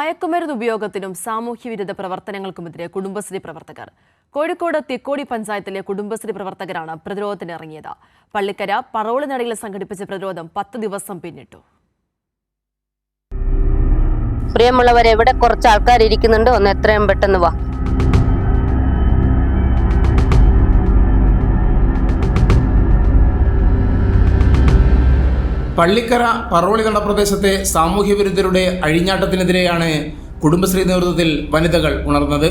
മയക്കുമരുന്ന് ഉപയോഗത്തിനും സാമൂഹ്യവിരുദ്ധ പ്രവർത്തനങ്ങൾക്കുമെതിരെ കുടുംബശ്രീ പ്രവർത്തകർ. കോഴിക്കോട് തിക്കോടി പഞ്ചായത്തിലെ കുടുംബശ്രീ പ്രവർത്തകരാണ് പ്രതിരോധത്തിന് ഇറങ്ങിയത്. പള്ളിക്കര പറോളിനടയിൽ സംഘടിപ്പിച്ച പ്രതിരോധം 10 ദിവസം പിന്നിട്ടു. പ്രിയമുള്ളവരെ, ഇവിടെ കുറച്ച് ആൾക്കാർ ഇരിക്കുന്നുണ്ട്, ഒന്ന് എത്രയും പെട്ടെന്ന് വാ. പള്ളിക്കര പറോളിനട പ്രദേശത്തെ സാമൂഹ്യ വിരുദ്ധരുടെ അഴിഞ്ഞാട്ടത്തിനെതിരെയാണ് കുടുംബശ്രീ നേതൃത്വത്തിൽ വനിതകൾ ഉണർന്നത്.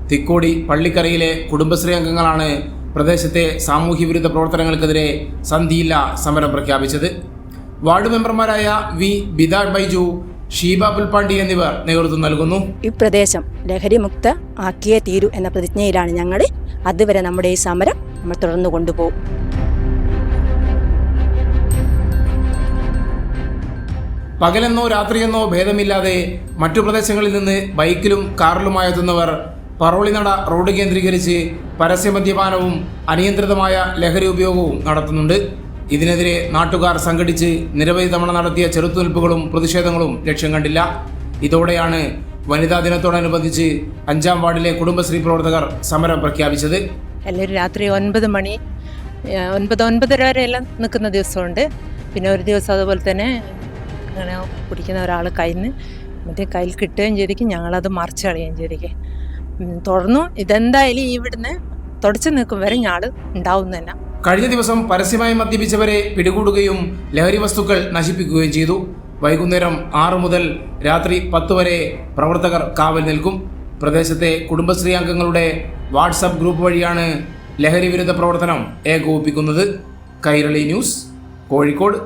തിക്കോടി പള്ളിക്കരയിലെ കുടുംബശ്രീ അംഗങ്ങളാണ് പ്രദേശത്തെ സാമൂഹ്യ വിരുദ്ധ പ്രവർത്തനങ്ങൾക്കെതിരെ സന്ധിയില്ലാ സമരം പ്രഖ്യാപിച്ചത്. വാർഡ് മെമ്പർമാരായ വി ബിദാ ബൈജു, ഷീബ പുൽപ്പാണ്ടി എന്നിവർ നേതൃത്വം നൽകുന്നു. ഈ പ്രദേശം ലഹരിമുക്ത ആക്കിയേ തീരൂ എന്ന പ്രതിജ്ഞയിലാണ് ഞങ്ങൾ. അതുവരെ നമ്മുടെ ഈ സമരം നമ്മൾ തുടർന്നു കൊണ്ടുപോകും. പകലെന്നോ രാത്രിയെന്നോ ഭേദമില്ലാതെ മറ്റു പ്രദേശങ്ങളിൽ നിന്ന് ബൈക്കിലും കാറിലുമായെത്തുന്നവർ പറോളിനട റോഡ് കേന്ദ്രീകരിച്ച് പരസ്യമദ്യപാനവും അനിയന്ത്രിതമായ ലഹരി ഉപയോഗവും നടത്തുന്നുണ്ട്. ഇതിനെതിരെ നാട്ടുകാർ സംഘടിച്ച് നിരവധി തവണ നടത്തിയ ചെറുത്തുനിൽപ്പുകളും പ്രതിഷേധങ്ങളും ലക്ഷ്യം കണ്ടില്ല. ഇതോടെയാണ് വനിതാ ദിനത്തോടനുബന്ധിച്ച് 5-ാം വാർഡിലെ കുടുംബശ്രീ പ്രവർത്തകർ സമരം പ്രഖ്യാപിച്ചത്. എല്ലാവരും രാത്രി 9 മണി 9-9:30 വരെ എല്ലാം നിൽക്കുന്ന ദിവസമുണ്ട്. പിന്നെ ഒരു ദിവസം അതുപോലെ തന്നെ അങ്ങനെ കുടിക്കുന്ന ഒരാൾ കയ്യിൽ കിട്ടുകയും ചെയ്തിരിക്കും. ഞങ്ങളത് മറിച്ച് കളയുകയും ചെയ്തിരിക്കും. തുടർന്നു ഇതെന്തായാലും ഇവിടുന്ന് തുടച്ചു നിൽക്കും വരെ ഞങ്ങൾ ഉണ്ടാവും തന്നെ. കഴിഞ്ഞ ദിവസം പരസ്യമായി മദ്യപിച്ചവരെ പിടികൂടുകയും ലഹരി വസ്തുക്കൾ നശിപ്പിക്കുകയും ചെയ്തു. വൈകുന്നേരം 6 മുതൽ രാത്രി 10 വരെ പ്രവർത്തകർ കാവൽ നിൽക്കും. പ്രദേശത്തെ കുടുംബശ്രീ അംഗങ്ങളുടെ വാട്സാപ്പ് ഗ്രൂപ്പ് വഴിയാണ് ലഹരി വിരുദ്ധ പ്രവർത്തനം ഏകോപിപ്പിക്കുന്നത്. കൈരളി ന്യൂസ്, കോഴിക്കോട്.